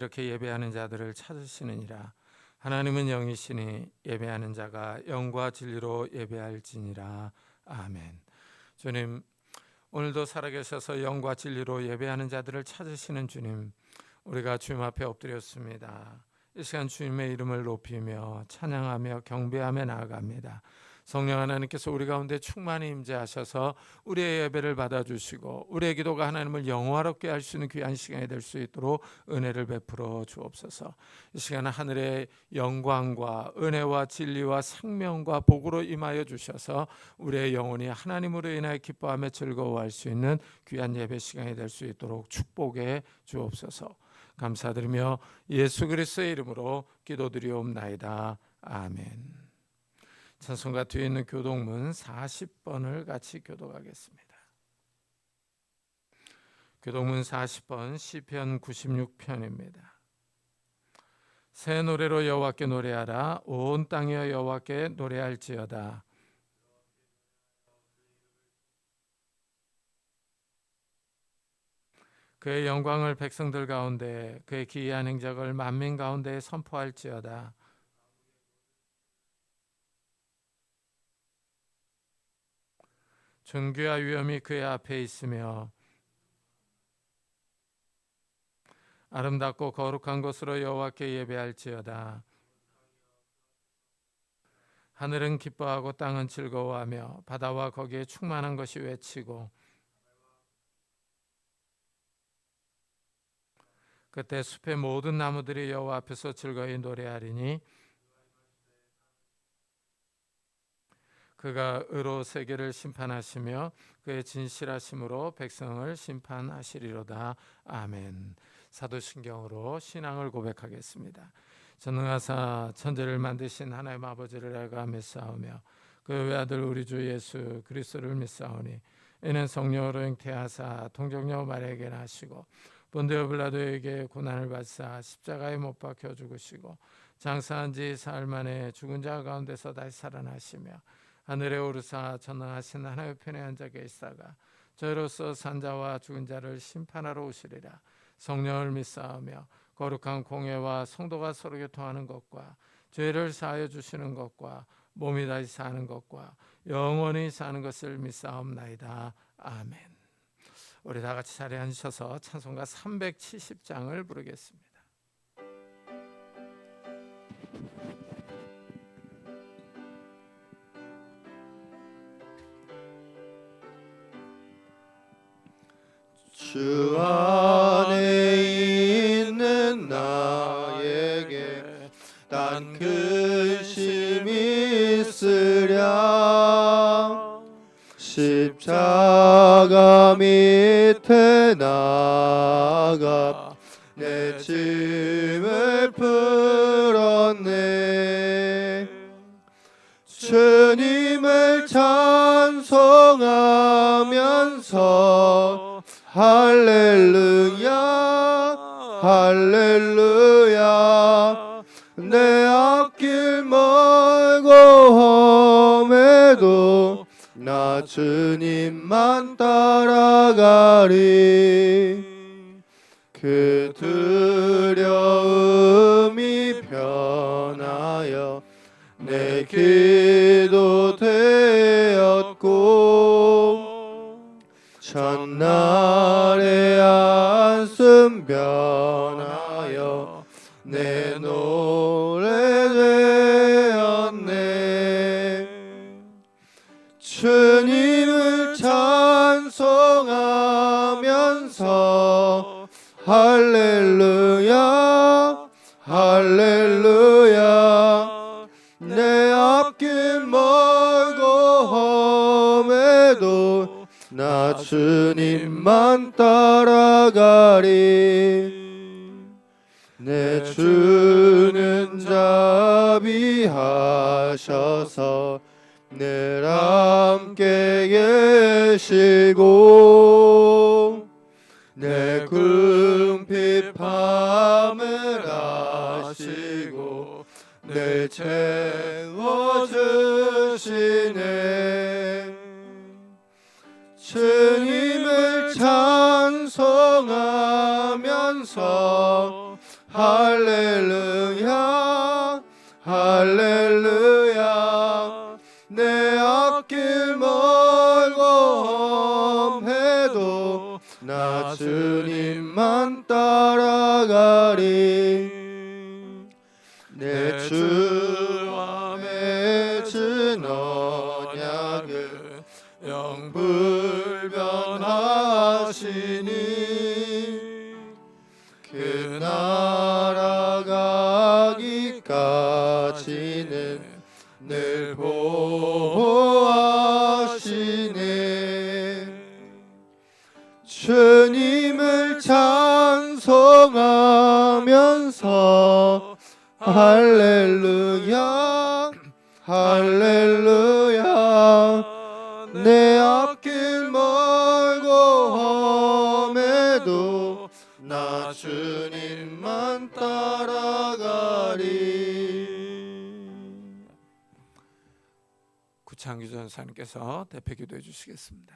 이렇게 예배하는 자들을 찾으시느니라. 하나님은 영이시니 예배하는 자가 영과 진리로 예배할지니라. 아멘. 주님, 오늘도 살아계셔서 영과 진리로 예배하는 자들을 찾으시는 주님, 우리가 주님 앞에 엎드렸습니다. 이 시간 주님의 이름을 높이며 찬양하며 경배하며 나아갑니다. 성령 하나님께서 우리 가운데 충만히 임재하셔서 우리의 예배를 받아주시고 우리의 기도가 하나님을 영화롭게 할 수 있는 귀한 시간이 될 수 있도록 은혜를 베풀어 주옵소서. 이 시간은 하늘의 영광과 은혜와 진리와 생명과 복으로 임하여 주셔서 우리의 영혼이 하나님으로 인하여 기뻐하며 즐거워할 수 있는 귀한 예배 시간이 될 수 있도록 축복해 주옵소서. 감사드리며 예수 그리스도의 이름으로 기도드리옵나이다. 아멘. 찬송가 뒤에 있는 교독문 40번을 같이 교독하겠습니다. 교독문 40번 시편 96편입니다. 새 노래로 여호와께 노래하라. 온 땅이여 여호와께 노래할지어다. 그의 영광을 백성들 가운데, 그의 기이한 행적을 만민 가운데 선포할지어다. 존귀와 위엄이 그의 앞에 있으며 아름답고 거룩한 곳으로 여호와께 예배할지어다. 하늘은 기뻐하고 땅은 즐거워하며 바다와 거기에 충만한 것이 외치고 그때 숲의 모든 나무들이 여호와 앞에서 즐거이 노래하리니 그가 의로 세계를 심판하시며 그의 진실하심으로 백성을 심판하시리로다. 아멘. 사도신경으로 신앙을 고백하겠습니다. 전능하사 천지를 만드신 하나님 아버지를 내가 믿사오며 그 외아들 우리 주 예수 그리스도를 믿사오니 이는 성령으로 잉태하사 동정녀 마리아에게 나시고 본디오 빌라도에게 고난을 받사 십자가에 못 박혀 죽으시고 장사한 지 사흘 만에 죽은 자 가운데서 다시 살아나시며 하늘에 오르사 전능하신 하나님의 편에 앉아 계시다가 저희로서 산자와 죽은 자를 심판하러 오시리라. 성령을 믿사오며 거룩한 공회와 성도가 서로 교통하는 것과 죄를 사하여 주시는 것과 몸이 다시 사는 것과 영원히 사는 것을 믿사옵나이다. 아멘. 우리 다 같이 자리에 앉으셔서 찬송가 370장을 부르겠습니다. 주 안에 있는 나에게 단 근심이 있으랴. 십자가 밑에 나가 내 짐을 풀었네. 주님을 찬송하면서 할렐루야 할렐루야. 내 앞길 멀고 험해도 나 주님만 따라가리. 그 두려움이 변하여 내 기도 되었고 첫날의 안숨 변하여 내 노래 되었네. 주님을 찬송하면서 할렐루야 할렐루야. 내 앞길 멀고 험해도 나 주님만 따라가리. 내 주는 자비하셔서 늘 함께 계시고 내 궁핍함을 아시고 늘 채워주시네. 주님을 찬송하면서 할렐루야 할렐루야 내 앞길 멀고 험해도 나 주님만 따라가리 내 주와 맺은 언약은 영불변하시니 그 나라 가기까지는 늘 보호하시네 주님을 찬송하면서 할렐루야 할렐루야 내 앞길 멀고 험해도 나 주님만 따라가리. 구창규 전사님께서 대표 기도해 주시겠습니다.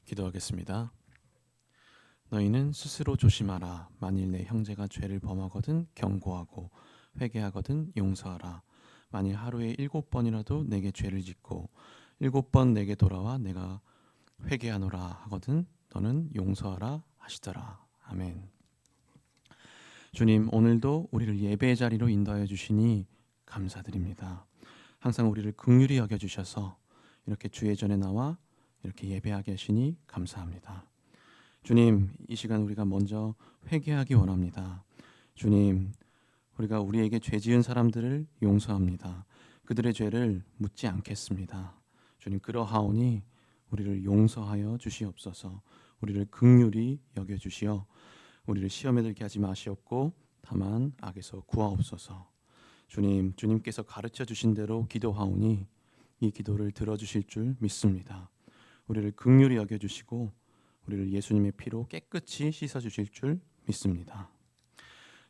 기도하겠습니다. 너희는 스스로 조심하라. 만일 내 형제가 죄를 범하거든 경고하고 회개하거든 용서하라. 만일 하루에 7번이라도 내게 죄를 짓고 7번 내게 돌아와 내가 회개하노라 하거든 너는 용서하라 하시더라. 아멘. 주님, 오늘도 우리를 예배의 자리로 인도하여 주시니 감사드립니다. 항상 우리를 긍휼히 여겨주셔서 이렇게 주의 전에 나와 이렇게 예배하게 하시니 감사합니다. 주님, 이 시간 우리가 먼저 회개하기 원합니다. 주님, 우리가 우리에게 죄 지은 사람들을 용서합니다. 그들의 죄를 묻지 않겠습니다. 주님, 그러하오니 우리를 용서하여 주시옵소서. 우리를 긍휼히 여겨주시어 우리를 시험에 들게 하지 마시옵고 다만 악에서 구하옵소서. 주님, 주님께서 가르쳐 주신 대로 기도하오니 이 기도를 들어주실 줄 믿습니다. 우리를 긍휼히 여겨주시고 우리를 예수님의 피로 깨끗이 씻어주실 줄 믿습니다.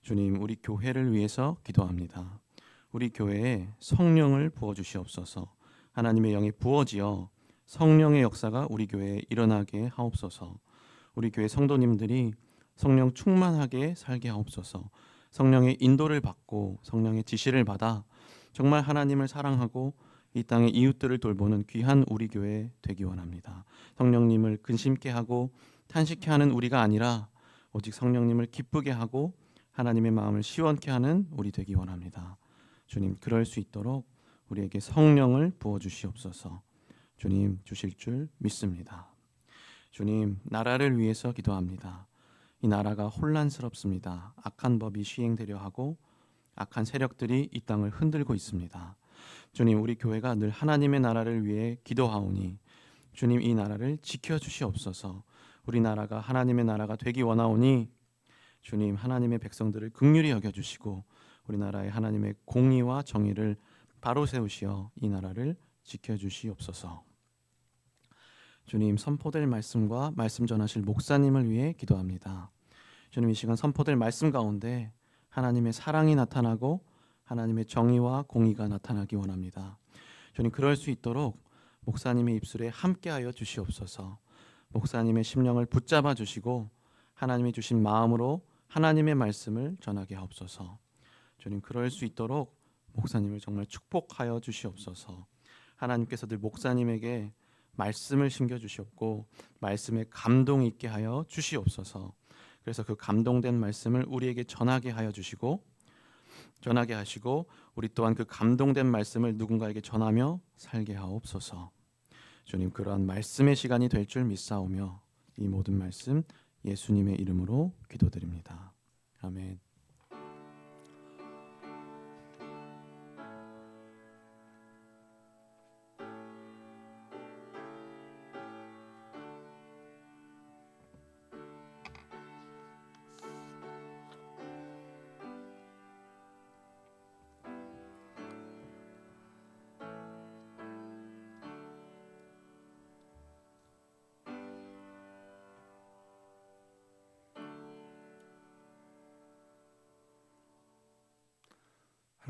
주님, 우리 교회를 위해서 기도합니다. 우리 교회에 성령을 부어주시옵소서. 하나님의 영이 부어지어 성령의 역사가 우리 교회에 일어나게 하옵소서. 우리 교회 성도님들이 성령 충만하게 살게 하옵소서. 성령의 인도를 받고 성령의 지시를 받아 정말 하나님을 사랑하고 이 땅의 이웃들을 돌보는 귀한 우리 교회 되기 원합니다. 성령님을 근심케 하고 탄식케 하는 우리가 아니라 오직 성령님을 기쁘게 하고 하나님의 마음을 시원케 하는 우리 되기 원합니다. 주님, 그럴 수 있도록 우리에게 성령을 부어주시옵소서. 주님, 주실 줄 믿습니다. 주님, 나라를 위해서 기도합니다. 이 나라가 혼란스럽습니다. 악한 법이 시행되려 하고 악한 세력들이 이 땅을 흔들고 있습니다. 주님, 우리 교회가 늘 하나님의 나라를 위해 기도하오니 주님, 이 나라를 지켜주시옵소서. 우리 나라가 하나님의 나라가 되기 원하오니 주님, 하나님의 백성들을 긍휼히 여겨주시고 우리나라의 하나님의 공의와 정의를 바로 세우시어 이 나라를 지켜주시옵소서. 주님, 선포될 말씀과 말씀 전하실 목사님을 위해 기도합니다. 주님, 이 시간 선포될 말씀 가운데 하나님의 사랑이 나타나고 하나님의 정의와 공의가 나타나기 원합니다. 주님, 그럴 수 있도록 목사님의 입술에 함께하여 주시옵소서. 목사님의 심령을 붙잡아 주시고 하나님이 주신 마음으로 하나님의 말씀을 전하게 하옵소서. 주님, 그럴 수 있도록 목사님을 정말 축복하여 주시옵소서. 하나님께서 늘 목사님에게 말씀을 심겨주시옵고 말씀에 감동 있게 하여 주시옵소서. 그래서 그 감동된 말씀을 우리에게 전하게 하시고 우리 또한 그 감동된 말씀을 누군가에게 전하며 살게 하옵소서. 주님, 그러한 말씀의 시간이 될 줄 믿사오며 이 모든 말씀 예수님의 이름으로 기도드립니다. 아멘.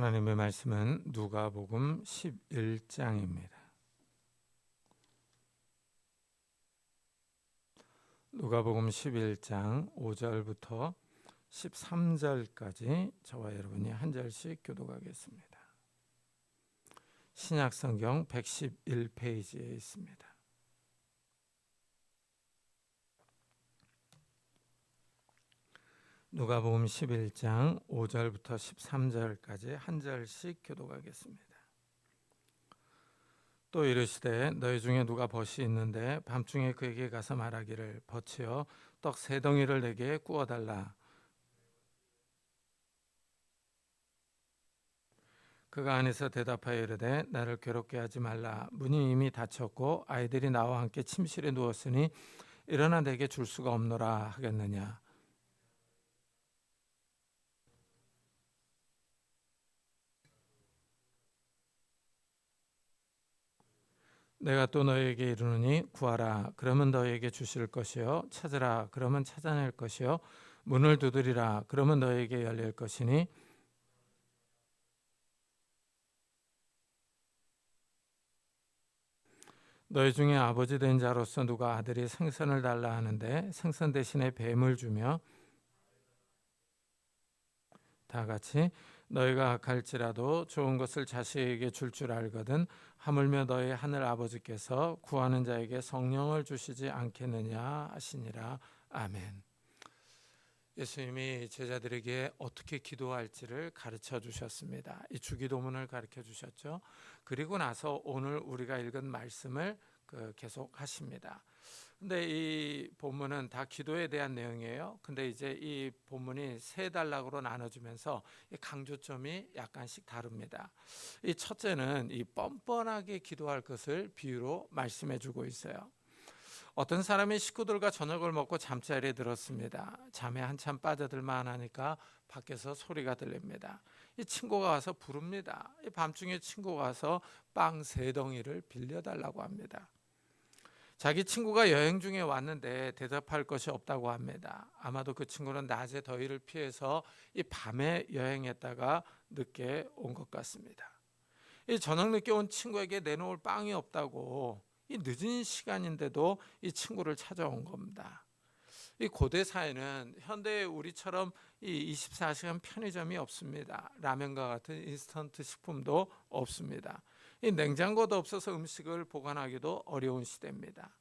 하나님의 말씀은 누가복음 11장입니다. 누가복음 11장 5절부터 13절까지 저와 여러분이 한 절씩 교독하겠습니다. 신약성경 111페이지에 있습니다. 누가복음 11장 5절부터 13절까지 한 절씩 교독하겠습니다. 또 이르시되 너희 중에 누가 벗이 있는데 밤중에 그에게 가서 말하기를 벗으여 떡 3덩이를 내게 구워달라. 그가 안에서 대답하여 이르되 나를 괴롭게 하지 말라. 문이 이미 닫혔고 아이들이 나와 함께 침실에 누웠으니 일어나 내게 줄 수가 없노라 하겠느냐. 내가 또 너희에게 이르노니 구하라 그러면 너희에게 주실 것이요 찾으라 그러면 찾아낼 것이요 문을 두드리라 그러면 너희에게 열릴 것이니 너희 중에 아버지 된 자로서 누가 아들이 생선을 달라 하는데 생선 대신에 뱀을 주며 다 같이 너희가 갈지라도 좋은 것을 자식에게 줄 알거든 하물며 너희 하늘 아버지께서 구하는 자에게 성령을 주시지 않겠느냐 하시니라. 아멘. 예수님이 제자들에게 어떻게 기도할지를 가르쳐 주셨습니다. 이 주기도문을 가르쳐 주셨죠. 그리고 나서 오늘 우리가 읽은 말씀을 계속 하십니다. 근데 이 본문은 다 기도에 대한 내용이에요. 근데 이제 이 본문이 3단락으로 나눠지면서 이 강조점이 약간씩 다릅니다. 이 첫째는 이 뻔뻔하게 기도할 것을 비유로 말씀해 주고 있어요. 어떤 사람이 식구들과 저녁을 먹고 잠자리에 들었습니다. 잠에 한참 빠져들만 하니까 밖에서 소리가 들립니다. 이 친구가 와서 부릅니다. 이 밤중에 친구가 와서 빵 3덩이를 빌려달라고 합니다. 자기 친구가 여행 중에 왔는데 대답할 것이 없다고 합니다. 아마도 그 친구는 낮에 더위를 피해서 이 밤에 여행했다가 늦게 온 것 같습니다. 이 저녁 늦게 온 친구에게 내놓을 빵이 없다고 이 늦은 시간인데도 이 친구를 찾아온 겁니다. 이 고대 사회는 현대의 우리처럼 이 24시간 편의점이 없습니다. 라면과 같은 인스턴트 식품도 없습니다. 이 냉장고도 없어서 음식을 보관하기도 어려운 시대입니다.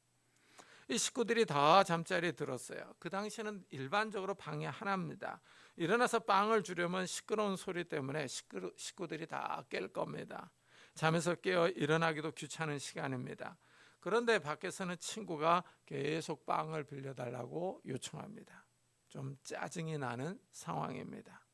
이 식구들이 다 잠자리에 들었어요. 그 당시에는 일반적으로 방이 하나입니다. 일어나서 빵을 주려면 시끄러운 소리 때문에 식구들이 다 깰 겁니다. 잠에서 깨어 일어나기도 귀찮은 시간입니다. 그런데 밖에서는 친구가 계속 빵을 빌려달라고 요청합니다. 좀 짜증이 나는 상황입니다.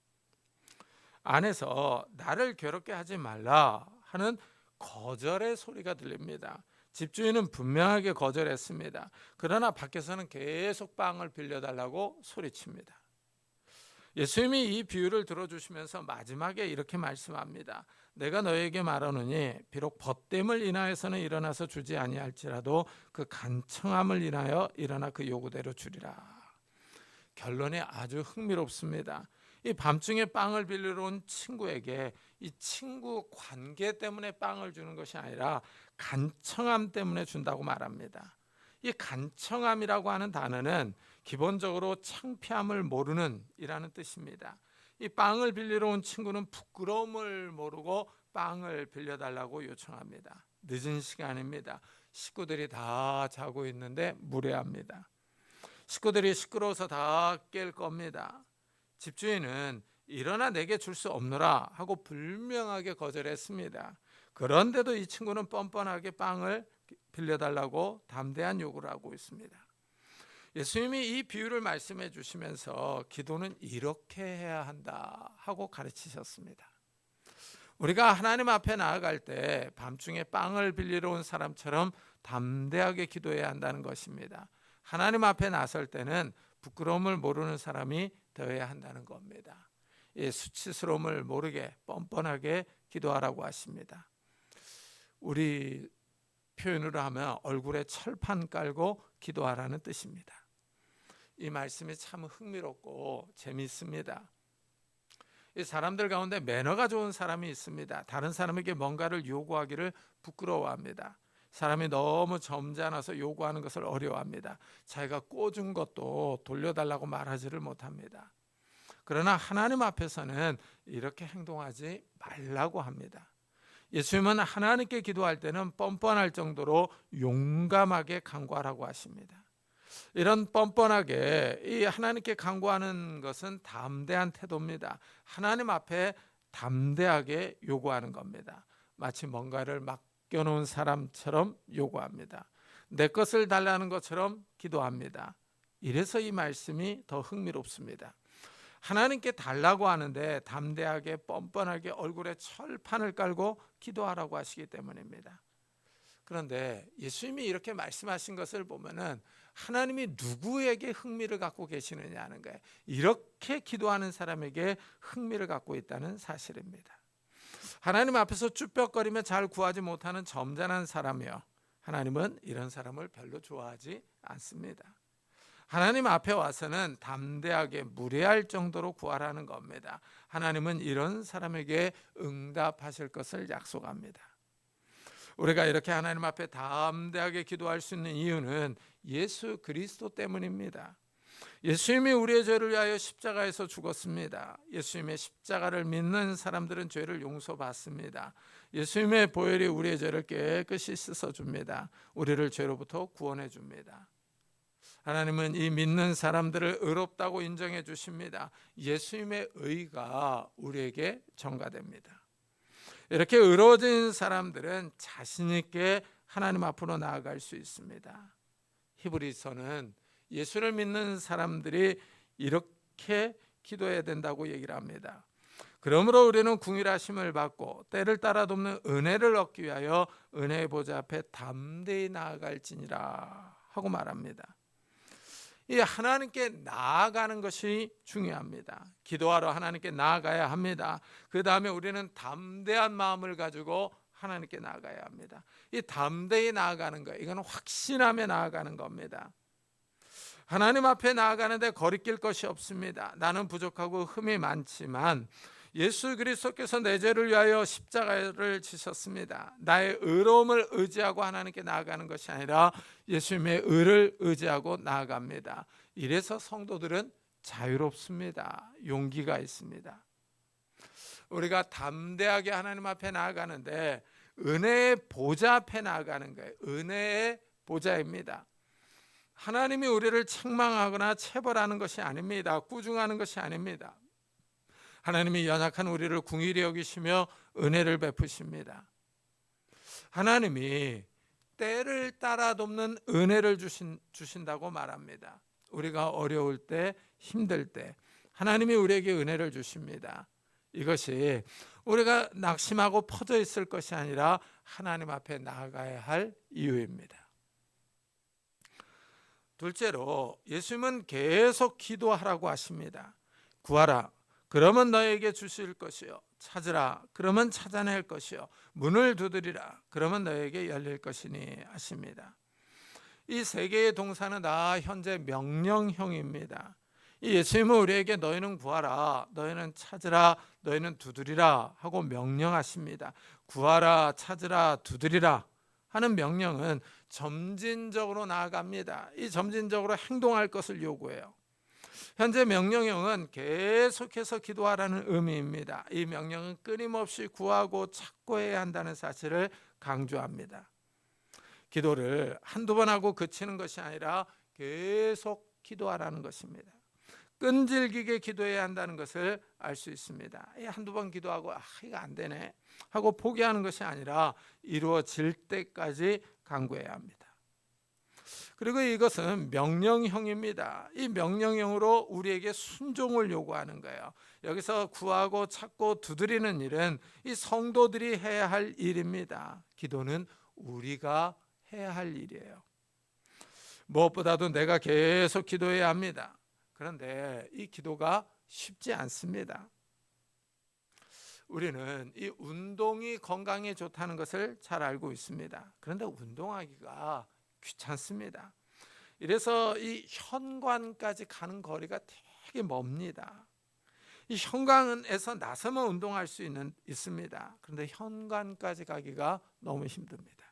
안에서 나를 괴롭게 하지 말라 하는 거절의 소리가 들립니다. 집주인은 분명하게 거절했습니다. 그러나 밖에서는 계속 빵을 빌려달라고 소리칩니다. 예수님이 이 비유를 들어주시면서 마지막에 이렇게 말씀합니다. 내가 너에게 말하노니 비록 벗됨을 인하여서는 일어나서 주지 아니할지라도 그 간청함을 인하여 일어나 그 요구대로 주리라. 결론이 아주 흥미롭습니다. 이 밤중에 빵을 빌리러 온 친구에게 이 친구 관계 때문에 빵을 주는 것이 아니라 간청함 때문에 준다고 말합니다. 이 간청함이라고 하는 단어는 기본적으로 창피함을 모르는 이라는 뜻입니다. 이 빵을 빌리러 온 친구는 부끄러움을 모르고 빵을 빌려달라고 요청합니다. 늦은 시간입니다. 식구들이 다 자고 있는데 무례합니다. 식구들이 시끄러워서 다 깰 겁니다. 집주인은 일어나 내게 줄 수 없노라 하고 분명하게 거절했습니다. 그런데도 이 친구는 뻔뻔하게 빵을 빌려달라고 담대한 요구를 하고 있습니다. 예수님이 이 비유를 말씀해 주시면서 기도는 이렇게 해야 한다 하고 가르치셨습니다. 우리가 하나님 앞에 나아갈 때 밤중에 빵을 빌리러 온 사람처럼 담대하게 기도해야 한다는 것입니다. 하나님 앞에 나설 때는 부끄러움을 모르는 사람이 되어야 한다는 겁니다. 이 수치스러움을 모르게 뻔뻔하게 기도하라고 하십니다. 우리 표현으로 하면 얼굴에 철판 깔고 기도하라는 뜻입니다. 이 말씀이 참 흥미롭고 재미있습니다. 이 사람들 가운데 매너가 좋은 사람이 있습니다. 다른 사람에게 뭔가를 요구하기를 부끄러워합니다. 사람이 너무 점잖아서 요구하는 것을 어려워합니다. 자기가 꿔준 것도 돌려달라고 말하지를 못합니다. 그러나 하나님 앞에서는 이렇게 행동하지 말라고 합니다. 예수님은 하나님께 기도할 때는 뻔뻔할 정도로 용감하게 간구하라고 하십니다. 이런 뻔뻔하게 이 하나님께 간구하는 것은 담대한 태도입니다. 하나님 앞에 담대하게 요구하는 겁니다. 마치 뭔가를 맡겨놓은 사람처럼 요구합니다. 내 것을 달라는 것처럼 기도합니다. 이래서 이 말씀이 더 흥미롭습니다. 하나님께 달라고 하는데 담대하게 뻔뻔하게 얼굴에 철판을 깔고 기도하라고 하시기 때문입니다. 그런데 예수님이 이렇게 말씀하신 것을 보면은 하나님이 누구에게 흥미를 갖고 계시느냐 하는 거예요. 이렇게 기도하는 사람에게 흥미를 갖고 있다는 사실입니다. 하나님 앞에서 쭈뼛거리며 잘 구하지 못하는 점잖은 사람이요, 하나님은 이런 사람을 별로 좋아하지 않습니다. 하나님 앞에 와서는 담대하게 무례할 정도로 구하라는 겁니다. 하나님은 이런 사람에게 응답하실 것을 약속합니다. 우리가 이렇게 하나님 앞에 담대하게 기도할 수 있는 이유는 예수 그리스도 때문입니다. 예수님이 우리의 죄를 위하여 십자가에서 죽었습니다. 예수님의 십자가를 믿는 사람들은 죄를 용서받습니다. 예수님의 보혈이 우리의 죄를 깨끗이 씻어줍니다. 우리를 죄로부터 구원해 줍니다. 하나님은 이 믿는 사람들을 의롭다고 인정해 주십니다. 예수님의 의가 우리에게 전가됩니다. 이렇게 의로워진 사람들은 자신 있게 하나님 앞으로 나아갈 수 있습니다. 히브리서는 예수를 믿는 사람들이 이렇게 기도해야 된다고 얘기를 합니다. 그러므로 우리는 긍휼하심을 받고 때를 따라 돕는 은혜를 얻기 위하여 은혜의 보좌 앞에 담대히 나아갈지니라 하고 말합니다. 이 하나님께 나아가는 것이 중요합니다. 기도하러 하나님께 나아가야 합니다. 그 다음에 우리는 담대한 마음을 가지고 하나님께 나아가야 합니다. 이 담대히 나아가는 거, 이건 확신하며 나아가는 겁니다. 하나님 앞에 나아가는데 거리낄 것이 없습니다. 나는 부족하고 흠이 많지만 예수 그리스도께서 내 죄를 위하여 십자가를 지셨습니다. 나의 의로움을 의지하고 하나님께 나아가는 것이 아니라 예수님의 의를 의지하고 나아갑니다. 이래서 성도들은 자유롭습니다. 용기가 있습니다. 우리가 담대하게 하나님 앞에 나아가는데 은혜의 보좌 앞에 나아가는 거예요. 은혜의 보좌입니다. 하나님이 우리를 책망하거나 체벌하는 것이 아닙니다. 꾸중하는 것이 아닙니다. 하나님이 연약한 우리를 긍휼히 여기시며 은혜를 베푸십니다. 하나님이 때를 따라 돕는 은혜를 주신다고 말합니다. 우리가 어려울 때, 힘들 때 하나님이 우리에게 은혜를 주십니다. 이것이 우리가 낙심하고 퍼져 있을 것이 아니라 하나님 앞에 나아가야 할 이유입니다. 둘째로 예수님은 계속 기도하라고 하십니다. 구하라, 그러면 너에게 주실 것이요, 찾으라, 그러면 찾아낼 것이요, 문을 두드리라, 그러면 너에게 열릴 것이니 하십니다. 이 세 개의 동사는 다 현재 명령형입니다. 이 예수님은 우리에게 너희는 구하라, 너희는 찾으라, 너희는 두드리라 하고 명령하십니다. 구하라, 찾으라, 두드리라 하는 명령은 점진적으로 나아갑니다. 이 점진적으로 행동할 것을 요구해요. 현재 명령형은 계속해서 기도하라는 의미입니다. 이 명령은 끊임없이 구하고 찾고 해야 한다는 사실을 강조합니다. 기도를 한두 번 하고 그치는 것이 아니라 계속 기도하라는 것입니다. 끈질기게 기도해야 한다는 것을 알 수 있습니다. 한두 번 기도하고 이거 안 되네 하고 포기하는 것이 아니라 이루어질 때까지 간구해야 합니다. 그리고 이것은 명령형입니다. 이 명령형으로 우리에게 순종을 요구하는 거예요. 여기서 구하고 찾고 두드리는 일은 이 성도들이 해야 할 일입니다. 기도는 우리가 해야 할 일이에요. 무엇보다도 내가 계속 기도해야 합니다. 그런데 이 기도가 쉽지 않습니다. 우리는 이 운동이 건강에 좋다는 것을 잘 알고 있습니다. 그런데 운동하기가 귀찮습니다. 이래서 이 현관까지 가는 거리가 되게 멉니다. 이 현관에서 나서면 운동할 수 있습니다. 그런데 현관까지 가기가 너무 힘듭니다.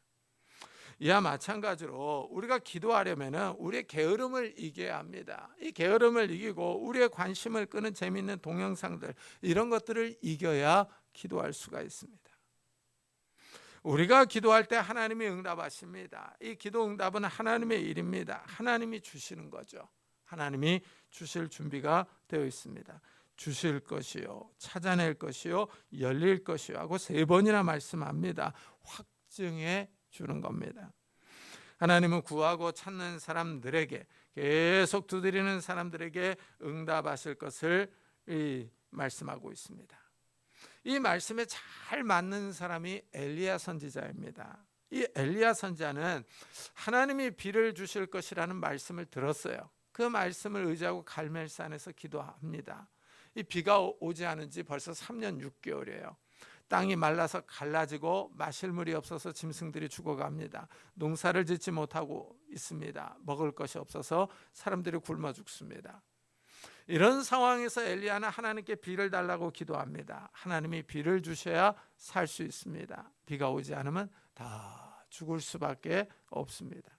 이와 마찬가지로 우리가 기도하려면 우리의 게으름을 이겨야 합니다. 이 게으름을 이기고 우리의 관심을 끄는 재미있는 동영상들, 이런 것들을 이겨야 기도할 수가 있습니다. 우리가 기도할 때 하나님이 응답하십니다. 이 기도 응답은 하나님의 일입니다. 하나님이 주시는 거죠. 하나님이 주실 준비가 되어 있습니다. 주실 것이요, 찾아낼 것이요, 열릴 것이요 하고 3번이나 말씀합니다. 확증해 주는 겁니다. 하나님은 구하고 찾는 사람들에게, 계속 두드리는 사람들에게 응답하실 것을 말씀하고 있습니다. 이 말씀에 잘 맞는 사람이 엘리야 선지자입니다. 이 엘리야 선지자는 하나님이 비를 주실 것이라는 말씀을 들었어요. 그 말씀을 의지하고 갈멜산에서 기도합니다. 이 비가 오지 않은 지 벌써 3년 6개월이에요. 땅이 말라서 갈라지고 마실 물이 없어서 짐승들이 죽어갑니다. 농사를 짓지 못하고 있습니다. 먹을 것이 없어서 사람들이 굶어 죽습니다. 이런 상황에서 엘리야는 하나님께 비를 달라고 기도합니다. 하나님이 비를 주셔야 살 수 있습니다. 비가 오지 않으면 다 죽을 수밖에 없습니다.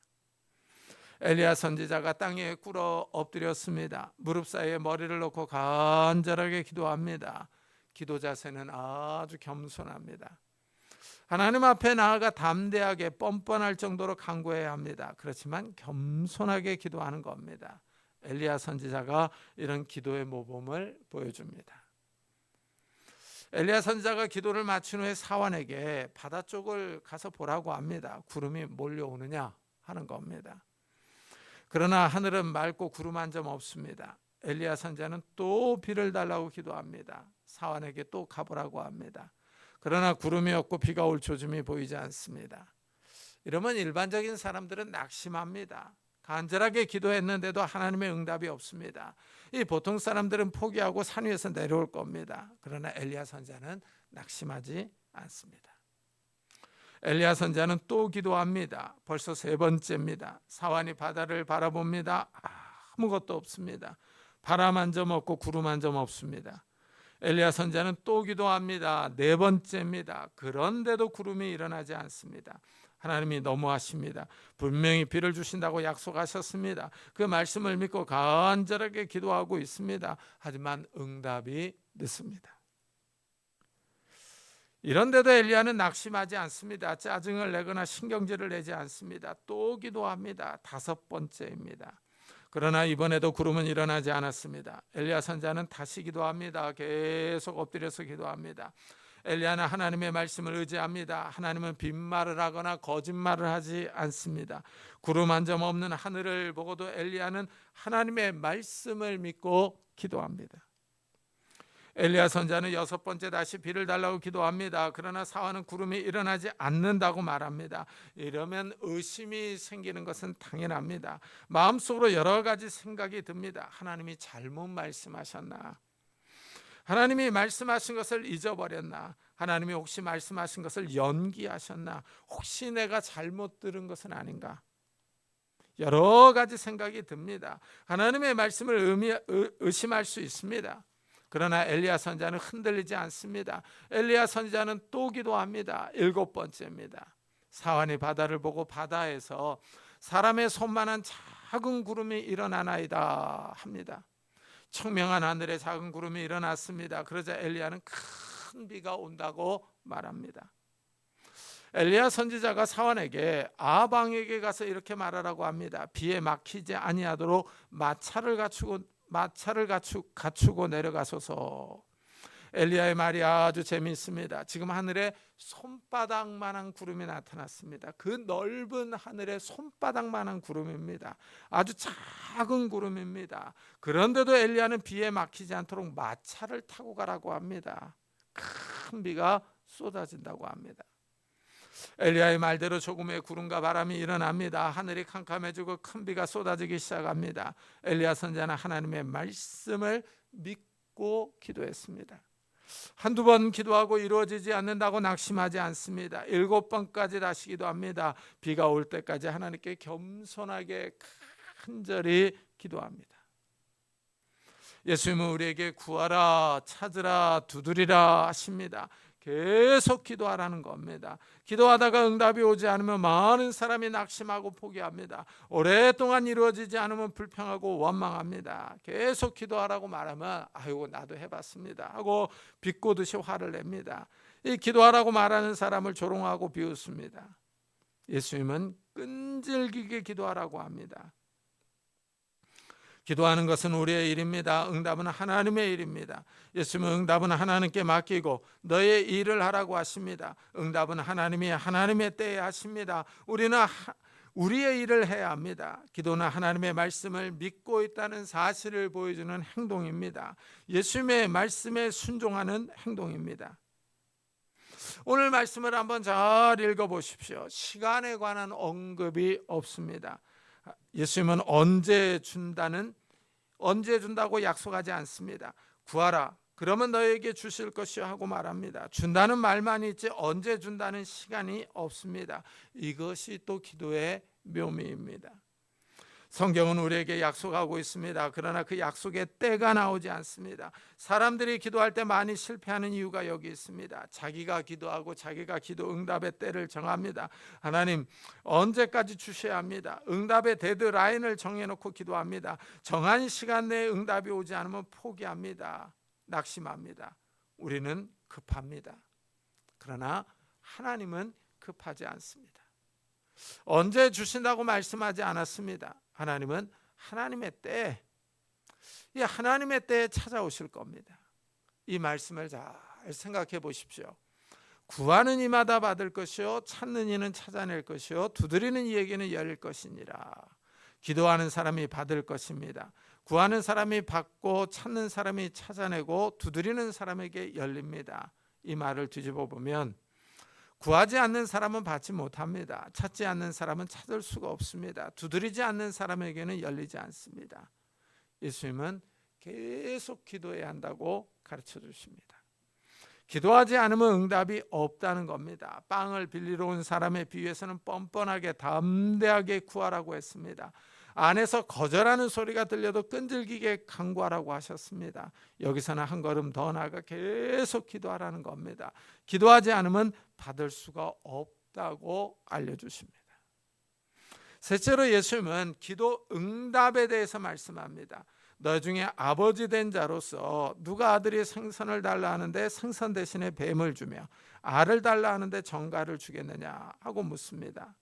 엘리야 선지자가 땅에 꿇어 엎드렸습니다. 무릎 사이에 머리를 넣고 간절하게 기도합니다. 기도 자세는 아주 겸손합니다. 하나님 앞에 나아가 담대하게 뻔뻔할 정도로 간구해야 합니다. 그렇지만 겸손하게 기도하는 겁니다. 엘리야 선지자가 이런 기도의 모범을 보여줍니다. 엘리야 선지자가 기도를 마친 후에 사환에게 바다 쪽을 가서 보라고 합니다. 구름이 몰려오느냐 하는 겁니다. 그러나 하늘은 맑고 구름 한 점 없습니다. 엘리야 선지자는 또 비를 달라고 기도합니다. 사환에게 또 가보라고 합니다. 그러나 구름이 없고 비가 올 조짐이 보이지 않습니다. 이러면 일반적인 사람들은 낙심합니다. 간절하게 기도했는데도 하나님의 응답이 없습니다. 이 보통 사람들은 포기하고 산 위에서 내려올 겁니다. 그러나 엘리야 선지자는 낙심하지 않습니다. 엘리야 선지자는 또 기도합니다. 벌써 3번째입니다. 사환이 바다를 바라봅니다. 아무것도 없습니다. 바람 한 점 없고 구름 한 점 없습니다. 엘리야 선지자는 또 기도합니다. 4번째입니다. 그런데도 구름이 일어나지 않습니다. 하나님이 너무하십니다. 분명히 비를 주신다고 약속하셨습니다. 그 말씀을 믿고 간절하게 기도하고 있습니다. 하지만 응답이 늦습니다. 이런데도 엘리야는 낙심하지 않습니다. 짜증을 내거나 신경질을 내지 않습니다. 또 기도합니다. 5번째입니다. 그러나 이번에도 구름은 일어나지 않았습니다. 엘리야 선지자는 다시 기도합니다. 계속 엎드려서 기도합니다. 엘리야는 하나님의 말씀을 의지합니다. 하나님은 빈말을 하거나 거짓말을 하지 않습니다. 구름 한 점 없는 하늘을 보고도 엘리야는 하나님의 말씀을 믿고 기도합니다. 엘리야 선지자는 6번째 다시 비를 달라고 기도합니다. 그러나 사환은 구름이 일어나지 않는다고 말합니다. 이러면 의심이 생기는 것은 당연합니다. 마음속으로 여러 가지 생각이 듭니다. 하나님이 잘못 말씀하셨나? 하나님이 말씀하신 것을 잊어버렸나? 하나님이 혹시 말씀하신 것을 연기하셨나? 혹시 내가 잘못 들은 것은 아닌가? 여러 가지 생각이 듭니다. 하나님의 말씀을 의심할 수 있습니다. 그러나 엘리야 선지자는 흔들리지 않습니다. 엘리야 선지자는 또 기도합니다. 7번째입니다. 사환이 바다를 보고 바다에서 사람의 손만한 작은 구름이 일어나나이다 합니다. 청명한 하늘에 작은 구름이 일어났습니다. 그러자 엘리야는 큰 비가 온다고 말합니다. 엘리야 선지자가 사환에게 아방에게 가서 이렇게 말하라고 합니다. 비에 막히지 아니하도록 마차를 갖추고 내려가소서. 엘리야의 말이 아주 재미있습니다. 지금 하늘에 손바닥만한 구름이 나타났습니다. 그 넓은 하늘에 손바닥만한 구름입니다. 아주 작은 구름입니다. 그런데도 엘리야는 비에 막히지 않도록 마차를 타고 가라고 합니다. 큰 비가 쏟아진다고 합니다. 엘리야의 말대로 조금의 구름과 바람이 일어납니다. 하늘이 캄캄해지고 큰 비가 쏟아지기 시작합니다. 엘리야 선지자는 하나님의 말씀을 믿고 기도했습니다. 한두 번 기도하고 이루어지지 않는다고 낙심하지 않습니다. 7번까지 다시 기도합니다. 비가 올 때까지 하나님께 겸손하게 간절히 기도합니다. 예수님은 우리에게 구하라, 찾으라, 두드리라 하십니다. 계속 기도하라는 겁니다. 기도하다가 응답이 오지 않으면 많은 사람이 낙심하고 포기합니다. 오랫동안 이루어지지 않으면 불평하고 원망합니다. 계속 기도하라고 말하면 아이고 나도 해봤습니다 하고 비꼬듯이 화를 냅니다. 이 기도하라고 말하는 사람을 조롱하고 비웃습니다. 예수님은 끈질기게 기도하라고 합니다. 기도하는 것은 우리의 일입니다. 응답은 하나님의 일입니다. 예수님은 응답은 하나님께 맡기고 너의 일을 하라고 하십니다. 응답은 하나님이 하나님의 때에 하십니다. 우리는 우리의 일을 해야 합니다. 기도는 하나님의 말씀을 믿고 있다는 사실을 보여주는 행동입니다. 예수님의 말씀에 순종하는 행동입니다. 오늘 말씀을 한번 잘 읽어보십시오. 시간에 관한 언급이 없습니다. 예수님은 언제 준다고 약속하지 않습니다. 구하라 그러면 너에게 주실 것이요 하고 말합니다. 준다는 말만 있지 언제 준다는 시간이 없습니다. 이것이 또 기도의 묘미입니다. 성경은 우리에게 약속하고 있습니다. 그러나 그 약속의 때가 나오지 않습니다. 사람들이 기도할 때 많이 실패하는 이유가 여기 있습니다. 자기가 기도하고 자기가 기도 응답의 때를 정합니다. 하나님 언제까지 주셔야 합니다. 응답의 데드라인을 정해놓고 기도합니다. 정한 시간 내에 응답이 오지 않으면 포기합니다. 낙심합니다. 우리는 급합니다. 그러나 하나님은 급하지 않습니다. 언제 주신다고 말씀하지 않았습니다. 하나님은 하나님의 때, 이 하나님의 때에 찾아오실 겁니다. 이 말씀을 잘 생각해 보십시오. 구하는 이마다 받을 것이요 찾는 이는 찾아낼 것이요 두드리는 이에게는 열릴 것이니라. 기도하는 사람이 받을 것입니다. 구하는 사람이 받고 찾는 사람이 찾아내고 두드리는 사람에게 열립니다. 이 말을 뒤집어 보면 구하지 않는 사람은 받지 못합니다. 찾지 않는 사람은 찾을 수가 없습니다. 두드리지 않는 사람에게는 열리지 않습니다. 예수님은 계속 기도해야 한다고 가르쳐 주십니다. 기도하지 않으면 응답이 없다는 겁니다. 빵을 빌리러 온 사람의 비유에서는 뻔뻔하게 담대하게 구하라고 했습니다. 안에서 거절하는 소리가 들려도 끈질기게 간구하라고 하셨습니다. 여기서는 한 걸음 더 나아가 계속 기도하라는 겁니다. 기도하지 않으면 받을 수가 없다고 알려주십니다. 셋째로 예수님은 기도 응답에 대해서 말씀합니다. 너 중에 아버지 된 자로서 누가 아들이 생선을 달라 하는데 생선 대신에 뱀을 주며 알을 달라 하는데 정갈을 주겠느냐 하고 묻습니다.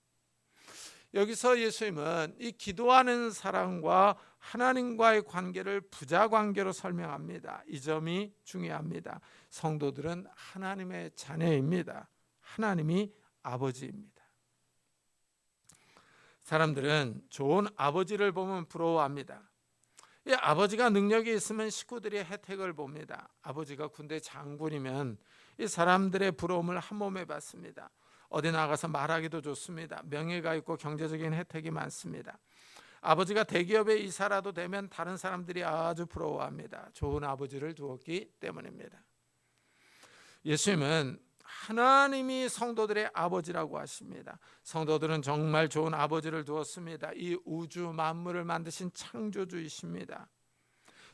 여기서 예수님은 이 기도하는 사람과 하나님과의 관계를 부자 관계로 설명합니다. 이 점이 중요합니다. 성도들은 하나님의 자녀입니다. 하나님이 아버지입니다. 사람들은 좋은 아버지를 보면 부러워합니다. 이 아버지가 능력이 있으면 식구들이 혜택을 봅니다. 아버지가 군대 장군이면 이 사람들의 부러움을 한 몸에 받습니다. 어디 나가서 말하기도 좋습니다. 명예가 있고 경제적인 혜택이 많습니다. 아버지가 대기업에 이사라도 되면 다른 사람들이 아주 부러워합니다. 좋은 아버지를 두었기 때문입니다. 예수님은 하나님이 성도들의 아버지라고 하십니다. 성도들은 정말 좋은 아버지를 두었습니다. 이 우주 만물을 만드신 창조주이십니다.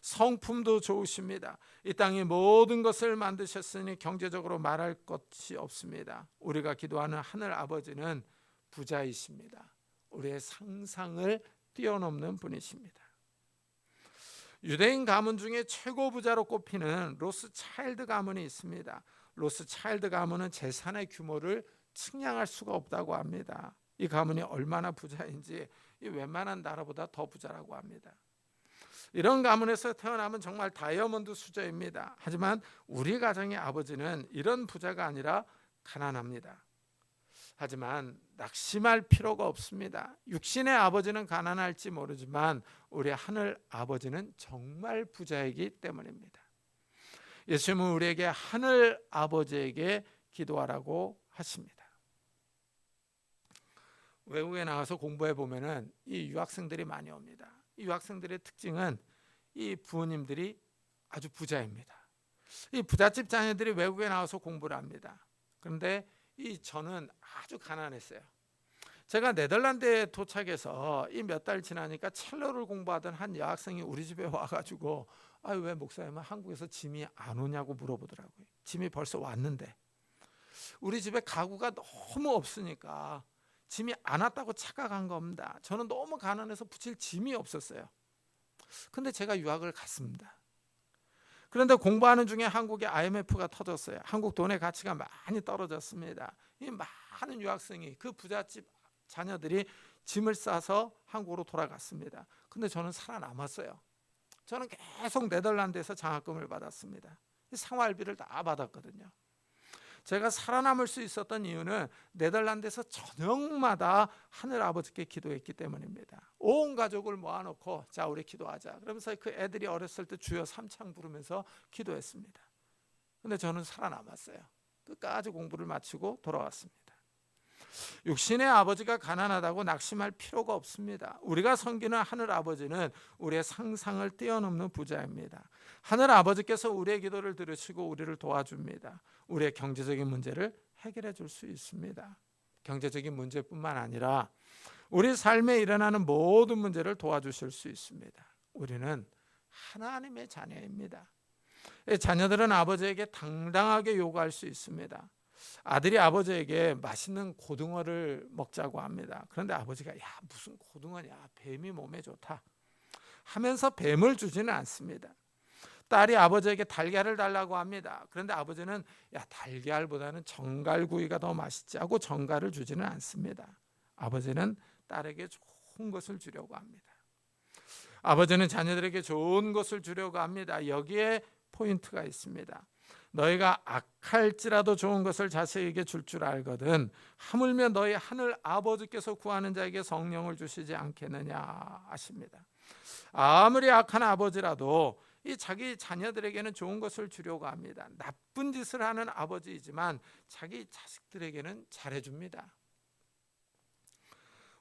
성품도 좋으십니다. 이 땅의 모든 것을 만드셨으니 경제적으로 말할 것이 없습니다. 우리가 기도하는 하늘 아버지는 부자이십니다. 우리의 상상을 뛰어넘는 분이십니다. 유대인 가문 중에 최고 부자로 꼽히는 로스차일드 가문이 있습니다. 로스차일드 가문은 재산의 규모를 측량할 수가 없다고 합니다. 이 가문이 얼마나 부자인지 이 웬만한 나라보다 더 부자라고 합니다. 이런 가문에서 태어나면 정말 다이아몬드 수저입니다. 하지만 우리 가정의 아버지는 이런 부자가 아니라 가난합니다. 하지만 낙심할 필요가 없습니다. 육신의 아버지는 가난할지 모르지만 우리 하늘 아버지는 정말 부자이기 때문입니다. 예수님은 우리에게 하늘 아버지에게 기도하라고 하십니다. 외국에 나가서 공부해 보면은 이 유학생들이 많이 옵니다. 이 유학생들의 특징은 이 부모님들이 아주 부자입니다. 이 부잣집 자녀들이 외국에 나와서 공부를 합니다. 그런데 저는 아주 가난했어요. 제가 네덜란드에 도착해서 이 몇 달 지나니까 첼로를 공부하던 한 여학생이 우리 집에 와가지고 왜 목사님은 한국에서 짐이 안 오냐고 물어보더라고요. 짐이 벌써 왔는데 우리 집에 가구가 너무 없으니까 짐이 안 왔다고 착각한 겁니다. 저는 너무 가난해서 붙일 짐이 없었어요. 근데 제가 유학을 갔습니다. 그런데 공부하는 중에 한국에 IMF가 터졌어요. 한국 돈의 가치가 많이 떨어졌습니다. 이 많은 유학생이, 그 부잣집 자녀들이 짐을 싸서 한국으로 돌아갔습니다. 근데 저는 살아남았어요. 저는 계속 네덜란드에서 장학금을 받았습니다. 생활비를 다 받았거든요. 제가 살아남을 수 있었던 이유는 네덜란드에서 저녁마다 하늘 아버지께 기도했기 때문입니다. 온 가족을 모아놓고 자 우리 기도하자. 그러면서 그 애들이 어렸을 때 주여 삼창 부르면서 기도했습니다. 근데 저는 살아남았어요. 끝까지 공부를 마치고 돌아왔습니다. 육신의 아버지가 가난하다고 낙심할 필요가 없습니다. 우리가 섬기는 하늘 아버지는 우리의 상상을 뛰어넘는 부자입니다. 하늘 아버지께서 우리의 기도를 들으시고 우리를 도와줍니다. 우리의 경제적인 문제를 해결해 줄 수 있습니다. 경제적인 문제뿐만 아니라 우리 삶에 일어나는 모든 문제를 도와주실 수 있습니다. 우리는 하나님의 자녀입니다. 자녀들은 아버지에게 당당하게 요구할 수 있습니다. 아들이 아버지에게 맛있는 고등어를 먹자고 합니다. 그런데 아버지가 야 무슨 고등어냐, 뱀이 몸에 좋다 하면서 뱀을 주지는 않습니다. 딸이 아버지에게 달걀을 달라고 합니다. 그런데 아버지는 야 달걀보다는 정갈구이가 더 맛있지 하고 정갈을 주지는 않습니다. 아버지는 딸에게 좋은 것을 주려고 합니다. 아버지는 자녀들에게 좋은 것을 주려고 합니다. 여기에 포인트가 있습니다. 너희가 악할지라도 좋은 것을 자식에게 줄 줄 알거든 하물며 너희 하늘 아버지께서 구하는 자에게 성령을 주시지 않겠느냐 하십니다. 아무리 악한 아버지라도 이 자기 자녀들에게는 좋은 것을 주려고 합니다. 나쁜 짓을 하는 아버지이지만 자기 자식들에게는 잘해줍니다.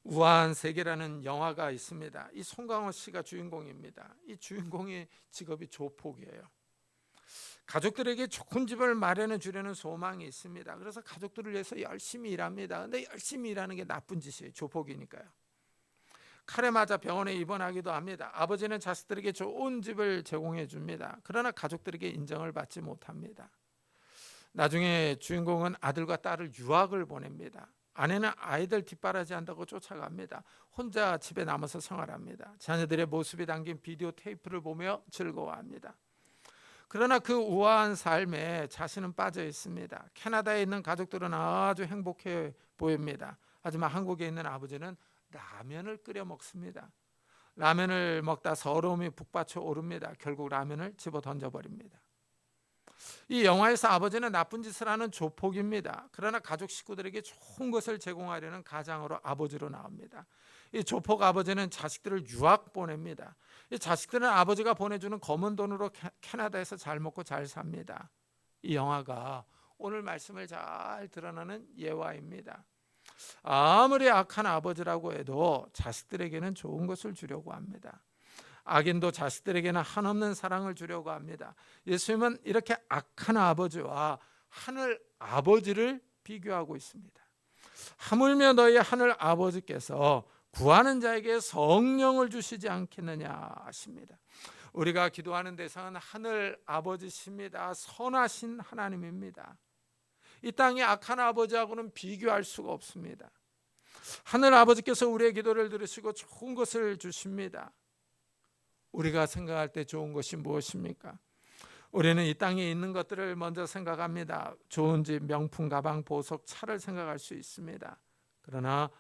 우아한 세계라는 영화가 있습니다. 이 송강호 씨가 주인공입니다. 이 주인공의 직업이 조폭이에요. 가족들에게 좋은 집을 마련해 주려는 소망이 있습니다. 그래서 가족들을 위해서 열심히 일합니다. 근데 열심히 일하는 게 나쁜 짓이에요. 조폭이니까요. 칼에 맞아 병원에 입원하기도 합니다. 아버지는 자식들에게 좋은 집을 제공해 줍니다. 그러나 가족들에게 인정을 받지 못합니다. 나중에 주인공은 아들과 딸을 유학을 보냅니다. 아내는 아이들 뒷바라지 한다고 쫓아갑니다. 혼자 집에 남아서 생활합니다. 자녀들의 모습이 담긴 비디오 테이프를 보며 즐거워합니다. 그러나 그 우아한 삶에 자신은 빠져 있습니다. 캐나다에 있는 가족들은 아주 행복해 보입니다. 하지만 한국에 있는 아버지는 라면을 끓여 먹습니다. 라면을 먹다 서러움이 북받쳐 오릅니다. 결국 라면을 집어 던져버립니다. 이 영화에서 아버지는 나쁜 짓을 하는 조폭입니다. 그러나 가족 식구들에게 좋은 것을 제공하려는 가장으로 아버지로 나옵니다. 이 조폭 아버지는 자식들을 유학 보냅니다. 이 자식들은 아버지가 보내주는 검은 돈으로 캐나다에서 잘 먹고 잘 삽니다. 이 영화가 오늘 말씀을 잘 드러나는 예화입니다. 아무리 악한 아버지라고 해도 자식들에게는 좋은 것을 주려고 합니다. 악인도 자식들에게는 한없는 사랑을 주려고 합니다. 예수님은 이렇게 악한 아버지와 하늘 아버지를 비교하고 있습니다. 하물며 너희 하늘 아버지께서 구하는 자에게 성령을 주시지 않겠느냐 하십니다. 우리가 기도하는 대상은 하늘 아버지십니다. 선하신 하나님입니다. 이 땅의 악한 아버지하고는 비교할 수가 없습니다. 하늘 아버지께서 우리의 기도를 들으시고 좋은 것을 주십니다. 우리가 생각할 때 좋은 것이 무엇입니까? 우리는 이 땅에 있는 것들을 먼저 생각합니다. 좋은 집, 명품 가방, 보석, 차를 생각할 수 있습니다. 그러나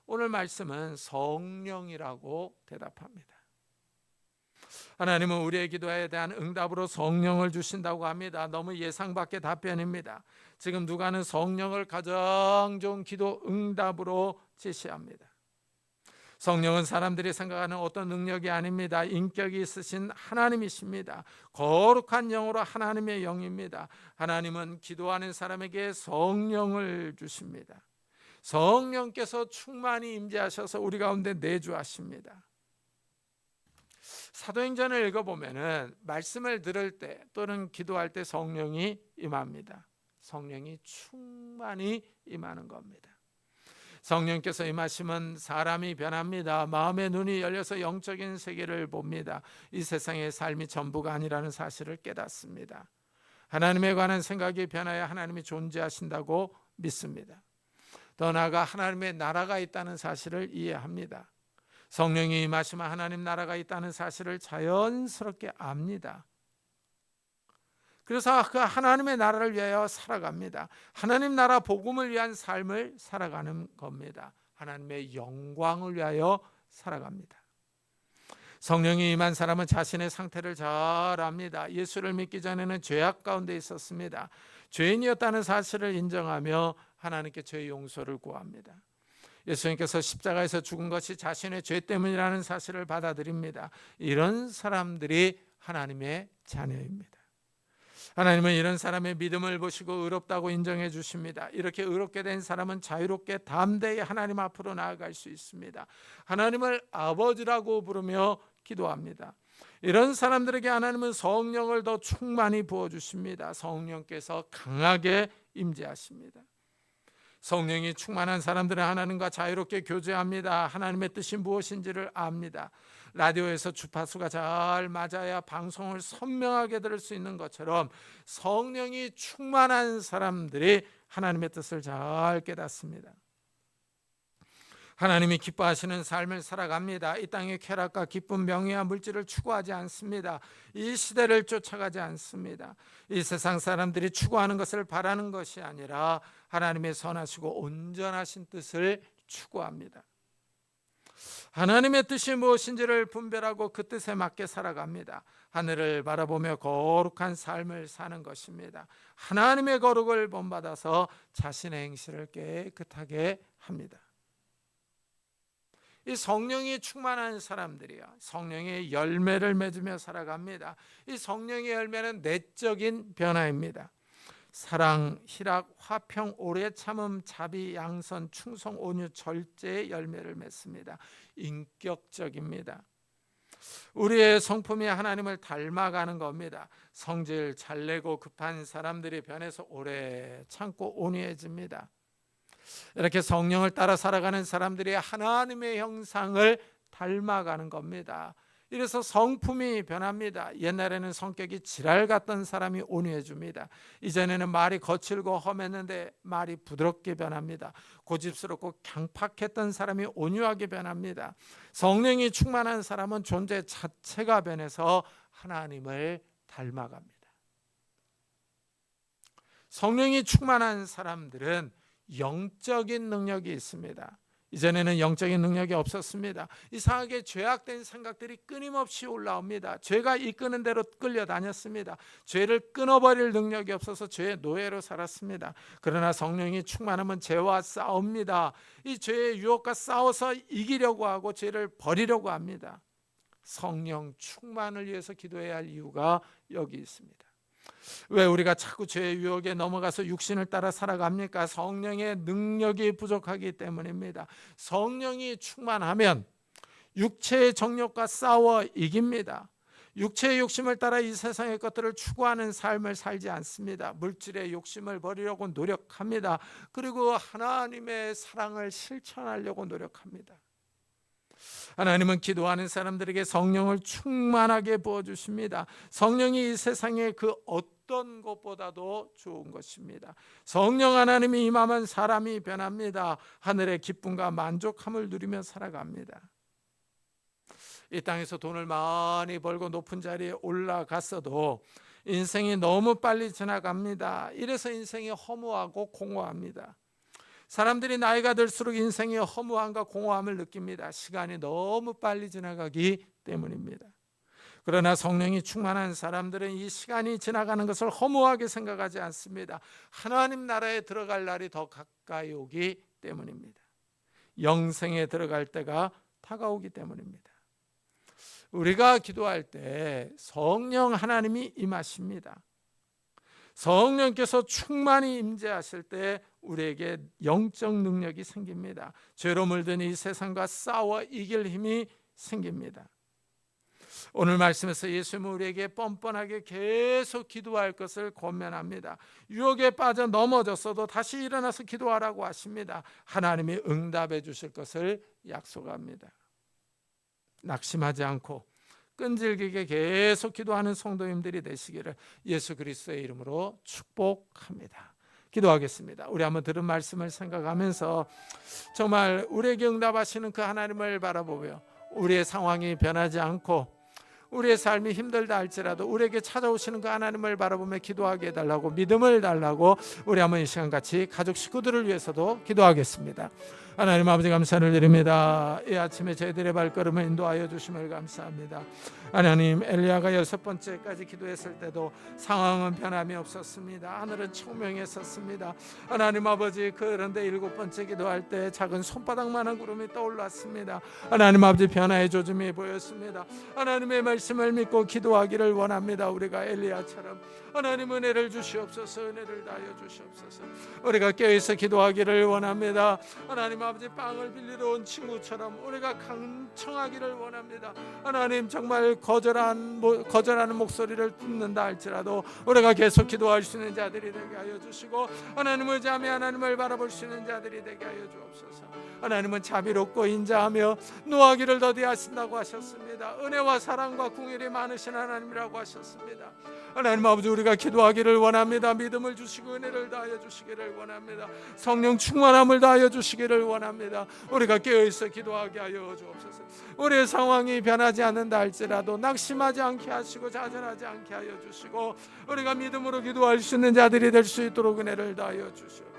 오늘 말씀은 성령이라고 대답합니다. 하나님은 우리의 기도에 대한 응답으로 성령을 주신다고 합니다. 너무 예상 밖의 답변입니다. 지금 누가는 성령을 가장 좋은 기도 응답으로 제시합니다. 성령은 사람들이 생각하는 어떤 능력이 아닙니다. 인격이 있으신 하나님이십니다. 거룩한 영으로 하나님의 영입니다. 하나님은 기도하는 사람에게 성령을 주십니다. 성령께서 충만히 임재하셔서 우리 가운데 내주하십니다. 사도행전을 읽어보면 말씀을 들을 때 또는 기도할 때 성령이 임합니다. 성령이 충만히 임하는 겁니다. 성령께서 임하시면 사람이 변합니다. 마음의 눈이 열려서 영적인 세계를 봅니다. 이 세상의 삶이 전부가 아니라는 사실을 깨닫습니다. 하나님에 관한 생각이 변하여 하나님이 존재하신다고 믿습니다. 더 나아가 하나님의 나라가 있다는 사실을 이해합니다. 성령이 임하시면 하나님 나라가 있다는 사실을 자연스럽게 압니다. 그래서 그 하나님의 나라를 위하여 살아갑니다. 하나님 나라 복음을 위한 삶을 살아가는 겁니다. 하나님의 영광을 위하여 살아갑니다. 성령이 임한 사람은 자신의 상태를 잘 압니다. 예수를 믿기 전에는 죄악 가운데 있었습니다. 죄인이었다는 사실을 인정하며 하나님께 죄의 용서를 구합니다. 예수님께서 십자가에서 죽은 것이 자신의 죄 때문이라는 사실을 받아들입니다. 이런 사람들이 하나님의 자녀입니다. 하나님은 이런 사람의 믿음을 보시고 의롭다고 인정해 주십니다. 이렇게 의롭게 된 사람은 자유롭게 담대히 하나님 앞으로 나아갈 수 있습니다. 하나님을 아버지라고 부르며 기도합니다. 이런 사람들에게 하나님은 성령을 더 충만히 부어주십니다. 성령께서 강하게 임재하십니다. 성령이 충만한 사람들은 하나님과 자유롭게 교제합니다. 하나님의 뜻이 무엇인지를 압니다. 라디오에서 주파수가 잘 맞아야 방송을 선명하게 들을 수 있는 것처럼 성령이 충만한 사람들이 하나님의 뜻을 잘 깨닫습니다. 하나님이 기뻐하시는 삶을 살아갑니다. 이 땅의 쾌락과 기쁨, 명예와 물질을 추구하지 않습니다. 이 시대를 쫓아가지 않습니다. 이 세상 사람들이 추구하는 것을 바라는 것이 아니라 하나님의 선하시고 온전하신 뜻을 추구합니다. 하나님의 뜻이 무엇인지를 분별하고 그 뜻에 맞게 살아갑니다. 하늘을 바라보며 거룩한 삶을 사는 것입니다. 하나님의 거룩을 본받아서 자신의 행실을 깨끗하게 합니다. 이 성령이 충만한 사람들이요, 성령의 열매를 맺으며 살아갑니다. 이 성령의 열매는 내적인 변화입니다. 사랑, 희락, 화평, 오래 참음, 자비, 양선, 충성, 온유, 절제의 열매를 맺습니다. 인격적입니다. 우리의 성품이 하나님을 닮아가는 겁니다. 성질 잘 내고 급한 사람들이 변해서 오래 참고 온유해집니다. 이렇게 성령을 따라 살아가는 사람들이 하나님의 형상을 닮아가는 겁니다. 이래서 성품이 변합니다. 옛날에는 성격이 지랄 같던 사람이 온유해집니다. 이전에는 말이 거칠고 험했는데 말이 부드럽게 변합니다. 고집스럽고 강팍했던 사람이 온유하게 변합니다. 성령이 충만한 사람은 존재 자체가 변해서 하나님을 닮아갑니다. 성령이 충만한 사람들은 영적인 능력이 있습니다. 이전에는 영적인 능력이 없었습니다. 이상하게 죄악된 생각들이 끊임없이 올라옵니다. 죄가 이끄는 대로 끌려다녔습니다. 죄를 끊어버릴 능력이 없어서 죄의 노예로 살았습니다. 그러나 성령이 충만하면 죄와 싸웁니다. 이 죄의 유혹과 싸워서 이기려고 하고 죄를 버리려고 합니다. 성령 충만을 위해서 기도해야 할 이유가 여기 있습니다. 왜 우리가 자꾸 죄의 유혹에 넘어가서 육신을 따라 살아갑니까? 성령의 능력이 부족하기 때문입니다. 성령이 충만하면 육체의 정욕과 싸워 이깁니다. 육체의 욕심을 따라 이 세상의 것들을 추구하는 삶을 살지 않습니다. 물질의 욕심을 버리려고 노력합니다. 그리고 하나님의 사랑을 실천하려고 노력합니다. 하나님은 기도하는 사람들에게 성령을 충만하게 부어주십니다. 성령이 이 세상의 그 어떤 것보다도 좋은 것입니다. 성령 하나님이 임하면 사람이 변합니다. 하늘의 기쁨과 만족함을 누리며 살아갑니다. 이 땅에서 돈을 많이 벌고 높은 자리에 올라갔어도 인생이 너무 빨리 지나갑니다. 이래서 인생이 허무하고 공허합니다. 사람들이 나이가 들수록 인생의 허무함과 공허함을 느낍니다. 시간이 너무 빨리 지나가기 때문입니다. 그러나 성령이 충만한 사람들은 이 시간이 지나가는 것을 허무하게 생각하지 않습니다. 하나님 나라에 들어갈 날이 더 가까이 오기 때문입니다. 영생에 들어갈 때가 다가오기 때문입니다. 우리가 기도할 때 성령 하나님이 임하십니다. 성령께서 충만히 임재하실 때 우리에게 영적 능력이 생깁니다. 죄로 물든 이 세상과 싸워 이길 힘이 생깁니다. 오늘 말씀에서 예수님은 우리에게 뻔뻔하게 계속 기도할 것을 권면합니다. 유혹에 빠져 넘어졌어도 다시 일어나서 기도하라고 하십니다. 하나님이 응답해 주실 것을 약속합니다. 낙심하지 않고 끈질기게 계속 기도하는 성도님들이 되시기를 예수 그리스도의 이름으로 축복합니다. 기도하겠습니다. 우리 한번 들은 말씀을 생각하면서 정말 우리에게 응답하시는 그 하나님을 바라보며 우리의 상황이 변하지 않고 우리의 삶이 힘들다 할지라도 우리에게 찾아오시는 그 하나님을 바라보며 기도하게 해달라고, 믿음을 달라고 우리 한번 이 시간 같이 가족 식구들을 위해서도 기도하겠습니다. 하나님 아버지 감사를 드립니다. 이 아침에 저희들의 발걸음을 인도하여 주심을 감사합니다. 하나님, 엘리야가 6번째까지 기도했을 때도 상황은 변함이 없었습니다. 하늘은 청명했었습니다. 하나님 아버지, 그런데 7번째 기도할 때 작은 손바닥만한 구름이 떠올랐습니다. 하나님 아버지, 변화의 조짐이 보였습니다. 하나님의 말씀을 믿고 기도하기를 원합니다. 우리가 엘리야처럼 하나님 은혜를 주시옵소서. 은혜를 다하여 주시옵소서. 우리가 깨어있어 기도하기를 원합니다. 하나님 아버지, 빵을 빌리러 온 친구처럼 우리가 강청하기를 원합니다. 하나님, 정말 거절하는 목소리를 듣는다 할지라도 우리가 계속 기도할 수 있는 자들이 되게 하여 주시고, 하나님을 의지하며 하나님을 바라볼 수 있는 자들이 되게 하여 주옵소서. 하나님은 자비롭고 인자하며 노하기를 더디하신다고 하셨습니다. 은혜와 사랑과 긍휼이 많으신 하나님이라고 하셨습니다. 하나님 아버지, 우리가 기도하기를 원합니다. 믿음을 주시고 은혜를 다하여 주시기를 원합니다. 성령 충만함을 다하여 주시기를 원합니다. 우리가 깨어있어 기도하게 하여 주옵소서. 우리의 상황이 변하지 않는다 할지라도 낙심하지 않게 하시고 좌절하지 않게 하여 주시고, 우리가 믿음으로 기도할 수 있는 자들이 될 수 있도록 은혜를 다하여 주시옵소서.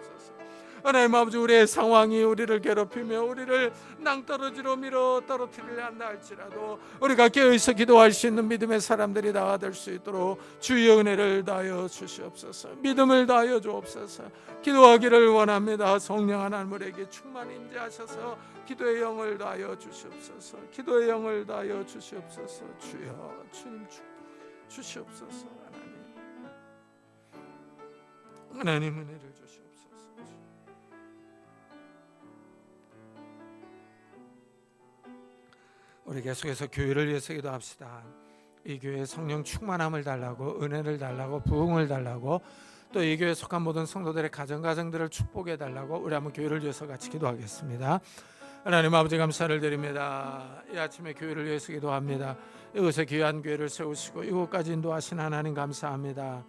하나님 아버지, 우리의 상황이 우리를 괴롭히며 우리를 낭떠러지로 밀어 떨어뜨리려 한다 할지라도 우리가 깨어있어 기도할 수 있는 믿음의 사람들이 다 될 수 있도록 주의 은혜를 다하여 주시옵소서. 믿음을 다하여 주옵소서. 기도하기를 원합니다. 성령 하나님 우리에게 충만히 임재하셔서 기도의 영을 다하여 주시옵소서. 기도의 영을 다하여 주시옵소서. 주여, 주님 주시옵소서. 하나님 은혜를 주시옵소서. 우리 계속해서 교회를 위해서 기도합시다. 이 교회에 성령 충만함을 달라고, 은혜를 달라고, 부흥을 달라고, 또 이 교회에 속한 모든 성도들의 가정들을 축복해 달라고 우리 한번 교회를 위해서 같이 기도하겠습니다. 하나님 아버지, 감사를 드립니다. 이 아침에 교회를 위해서 기도합니다. 이곳에 귀한 교회를 세우시고 이곳까지 인도하신 하나님 감사합니다.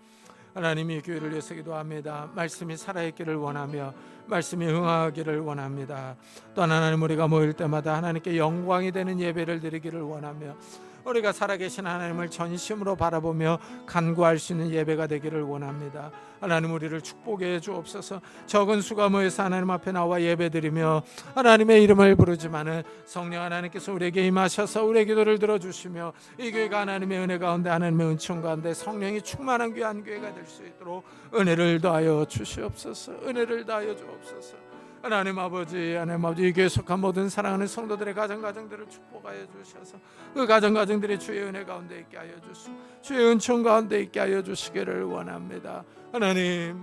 하나님이 교회를 위해서 기도합니다. 말씀이 살아있기를 원하며 말씀이 응하기를 원합니다. 또 하나님, 우리가 모일 때마다 하나님께 영광이 되는 예배를 드리기를 원하며 우리가 살아계신 하나님을 전심으로 바라보며 간구할 수 있는 예배가 되기를 원합니다. 하나님, 우리를 축복해 주옵소서. 적은 수가 모여서 하나님 앞에 나와 예배드리며 하나님의 이름을 부르지만은 성령 하나님께서 우리에게 임하셔서 우리의 기도를 들어주시며 이 교회가 하나님의 은혜 가운데, 하나님의 은총 가운데 성령이 충만한 귀한 교회가 될 수 있도록 은혜를 더하여 주시옵소서. 은혜를 더하여 주옵소서. 하나님 아버지, 이 교회에 속한 모든 사랑하는 성도들의 가정들을 축복하여 주셔서 그 가정들이 주의 은혜 가운데 있게 하여 주시고 주의 은총 가운데 있게 하여 주시기를 원합니다. 하나님,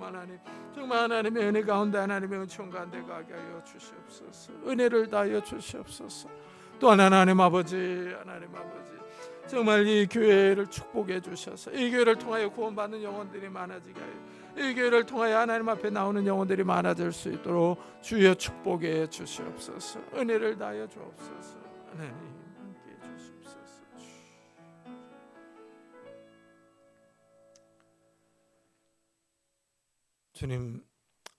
정말 하나님의 은혜 가운데, 하나님의 은총 가운데 가게 하여 주시옵소서. 은혜를 다하여 주시옵소서. 또한 하나님 아버지, 정말 이 교회를 축복해 주셔서 이 교회를 통하여 구원받는 영혼들이 많아지게 하여, 이 교회를 통하여 하나님 앞에 나오는 영혼들이 많아질 수 있도록 주여 축복해 주시옵소서. 은혜를 다하여 주옵소서. 하나님 함께 해 주시옵소서. 주님,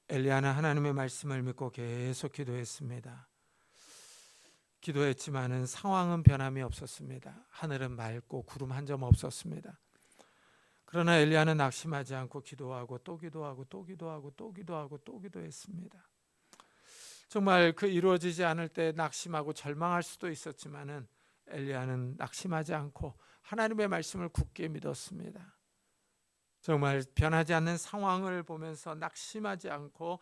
엘리야는 하나님의 말씀을 믿고 계속 기도했습니다. 기도했지만은 상황은 변함이 없었습니다. 하늘은 맑고 구름 한 점 없었습니다. 그러나 엘리야는 낙심하지 않고 기도하고 또 기도하고 또 기도하고 또 기도하고 또 기도했습니다. 정말 그 이루어지지 않을 때 낙심하고 절망할 수도 있었지만은 엘리야는 낙심하지 않고 하나님의 말씀을 굳게 믿었습니다. 정말 변하지 않는 상황을 보면서 낙심하지 않고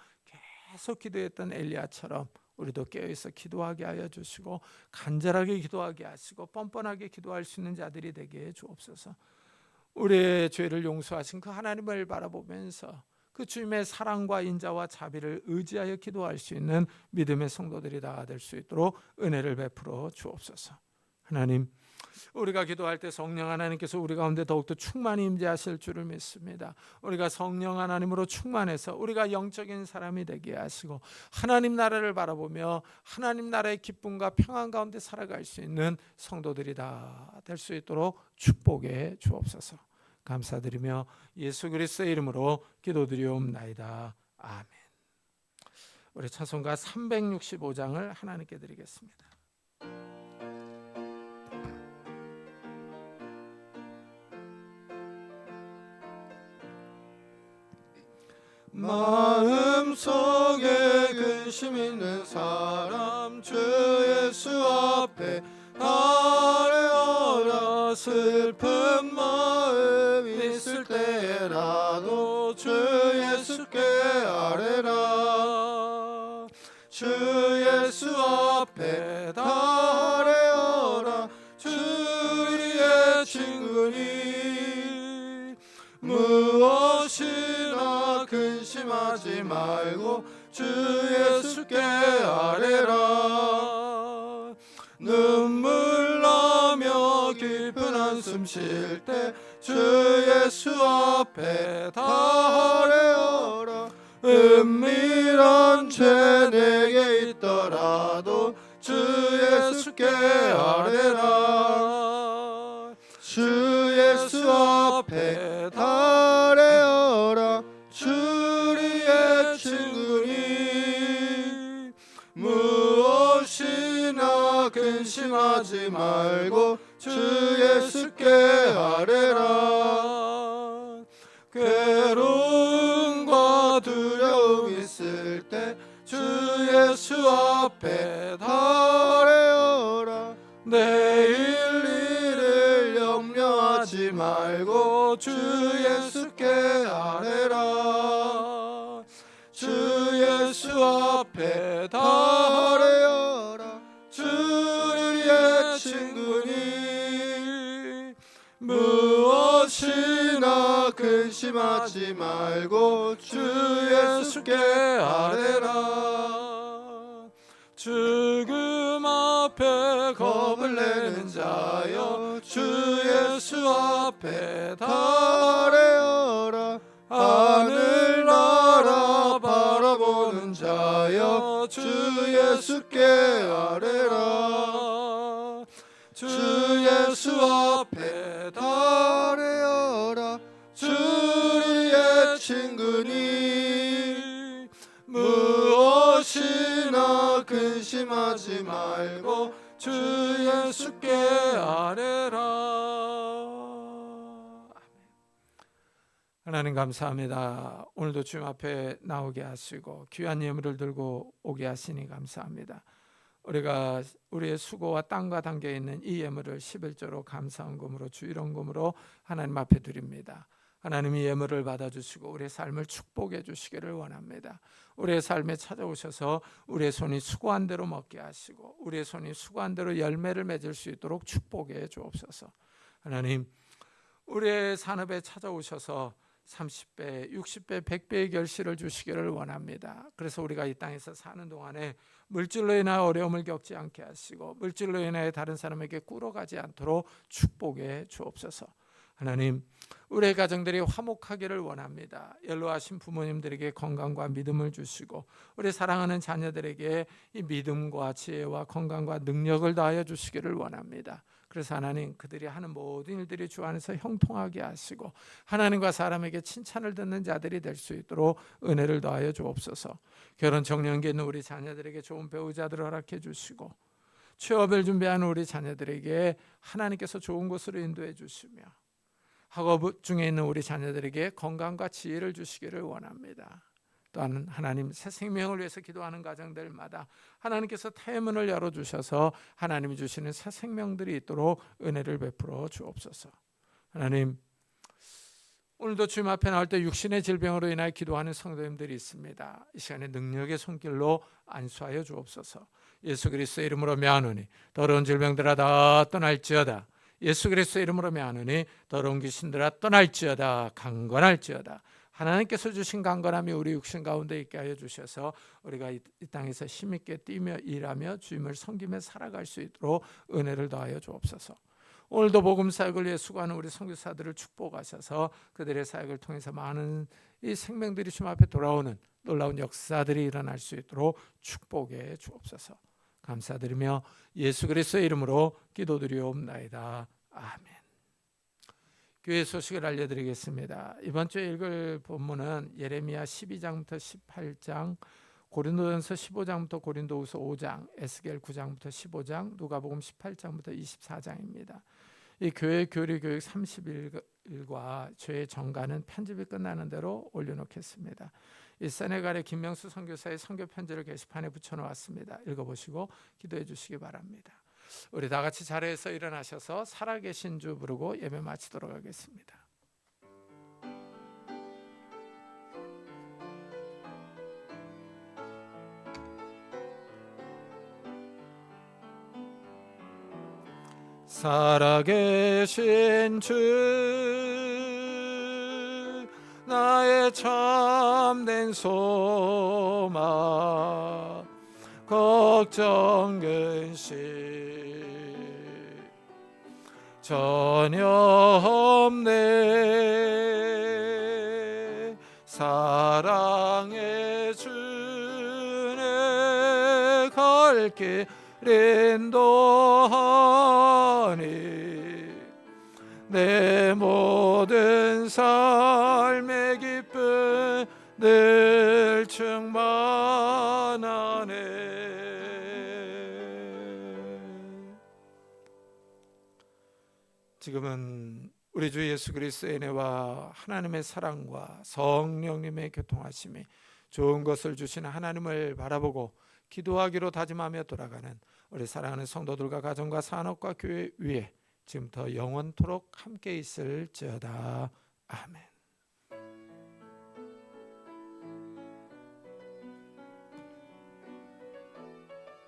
계속 기도했던 엘리야처럼 우리도 깨어있어 기도하게 하여 주시고 간절하게 기도하게 하시고 뻔뻔하게 기도할 수 있는 자들이 되게 해 주옵소서. 우리의 죄를 용서하신 그 하나님을 바라보면서 그 주님의 사랑과 인자와 자비를 의지하여 기도할 수 있는 믿음의 성도들이 다 될 수 있도록 은혜를 베풀어 주옵소서. 하나님, 우리가 기도할 때 성령 하나님께서 우리 가운데 더욱더 충만히 임재하실 줄을 믿습니다. 우리가 성령 하나님으로 충만해서 우리가 영적인 사람이 되게 하시고 하나님 나라를 바라보며 하나님 나라의 기쁨과 평안 가운데 살아갈 수 있는 성도들이 다 될 수 있도록 축복해 주옵소서. 감사드리며 예수 그리스도의 이름으로 기도드리옵나이다. 아멘. 우리 찬송가 365장을 하나님께 드리겠습니다. 마음속에 근심 있는 사람 주 예수 앞에 아뢰어라. 슬픈 마음 있을 때라도 주 예수께 아뢰라. 주 예수 앞에 다 아뢰어라. 주 우리의 친구니 무엇이나 근심하지 말고 주 예수께 아뢰라. 눈물 나며 깊은 한숨 쉴 때 주 예수 앞에 다 아뢰어라. 은밀한 죄 내게 있더라도 주 예수께 아뢰라. 주 예수 앞에 다 아뢰어라. 주 우리의 친구니 무엇이나 근심하지 말고 주 예수께 아뢰라. 괴로움과 두려움 있을 때 주 예수 앞에 다 아뢰어라. 내일 일을 염려하지 말고 주 예수께 아뢰라. 주 예수 앞에 다 아뢰어라. 주 우리의 친구니 무엇이나 근심하지 말고 주 예수께 아뢰라. 죽음 앞에 겁을 내는 자여 주 예수 앞에 다 아뢰어라. 하늘나라 바라보는 자여 주 예수께 아뢰라. 주 예수 앞에 다 아뢰어라. 주 우리의 친구니 무엇이나 근심하지 말고 주 예수께 아뢰라. 하나님 감사합니다. 오늘도 주님 앞에 나오게 하시고 귀한 예물을 들고 오게 하시니 감사합니다. 우리가 우리의 수고와 땀과 담겨 있는 이 예물을 11조로 감사헌금으로 주일헌금으로 하나님 앞에 드립니다. 하나님이 예물을 받아주시고 우리의 삶을 축복해 주시기를 원합니다. 우리의 삶에 찾아오셔서 우리의 손이 수고한 대로 먹게 하시고 우리의 손이 수고한 대로 열매를 맺을 수 있도록 축복해 주옵소서. 하나님, 우리의 산업에 찾아오셔서 30배, 60배, 100배의 결실을 주시기를 원합니다. 그래서 우리가 이 땅에서 사는 동안에 물질로 인하여 어려움을 겪지 않게 하시고 물질로 인하여 다른 사람에게 꿇어가지 않도록 축복해 주옵소서. 하나님, 우리의 가정들이 화목하기를 원합니다. 연로하신 부모님들에게 건강과 믿음을 주시고 우리 사랑하는 자녀들에게 이 믿음과 지혜와 건강과 능력을 다하여 주시기를 원합니다. 그래서 하나님, 그들이 하는 모든 일들이 주 안에서 형통하게 하시고 하나님과 사람에게 칭찬을 듣는 자들이 될 수 있도록 은혜를 더하여 주옵소서. 결혼 정년기에 있는 우리 자녀들에게 좋은 배우자들을 허락해 주시고 취업을 준비하는 우리 자녀들에게 하나님께서 좋은 곳으로 인도해 주시며 학업 중에 있는 우리 자녀들에게 건강과 지혜를 주시기를 원합니다. 또한 하나님, 새 생명을 위해서 기도하는 가정들마다 하나님께서 태문을 열어주셔서 하나님이 주시는 새 생명들이 있도록 은혜를 베풀어 주옵소서. 하나님, 오늘도 주님 앞에 나올 때 육신의 질병으로 인하여 기도하는 성도님들이 있습니다. 이 시간에 능력의 손길로 안수하여 주옵소서. 예수 그리스도의 이름으로 명하노니 더러운 질병들아 다 떠날지어다. 예수 그리스도의 이름으로 명하노니 더러운 귀신들아 떠날지어다. 강건할지어다. 하나님께서 주신 강건함이 우리 육신 가운데 있게 하여 주셔서 우리가 이 땅에서 힘있게 뛰며 일하며 주님을 섬기며 살아갈 수 있도록 은혜를 더하여 주옵소서. 오늘도 복음 사역을 위해 수고하는 우리 선교사들을 축복하셔서 그들의 사역을 통해서 많은 이 생명들이 주님 앞에 돌아오는 놀라운 역사들이 일어날 수 있도록 축복해 주옵소서. 감사드리며 예수 그리스도의 이름으로 기도드리옵나이다. 아멘. 교회 소식을 알려드리겠습니다. 이번 주에 읽을 본문은 예레미야 12장부터 18장, 고린도전서 15장부터 고린도후서 5장, 에스겔 9장부터 15장, 누가복음 18장부터 24장입니다. 이 교회 교리 교육 30일과 죄의 정가는 편집이 끝나는 대로 올려놓겠습니다. 이 세네갈의 김명수 선교사의 선교 편지를 게시판에 붙여놓았습니다. 읽어보시고 기도해 주시기 바랍니다. 우리 다 같이 자리에서 일어나셔서 살아계신 주 부르고 예배 마치도록 하겠습니다. 살아계신 주 나의 참된 소망 걱정 근심 전혀 없네. 사랑해 주네 갈 길 인도하니 내 모든 삶의 기쁨 늘 충만하네. 지금은 우리 주 예수 그리스도의 은혜와 하나님의 사랑과 성령님의 교통하심이 좋은 것을 주시는 하나님을 바라보고 기도하기로 다짐하며 돌아가는 우리 사랑하는 성도들과 가정과 산업과 교회 위에 지금부터 영원토록 함께 있을지어다. 아멘.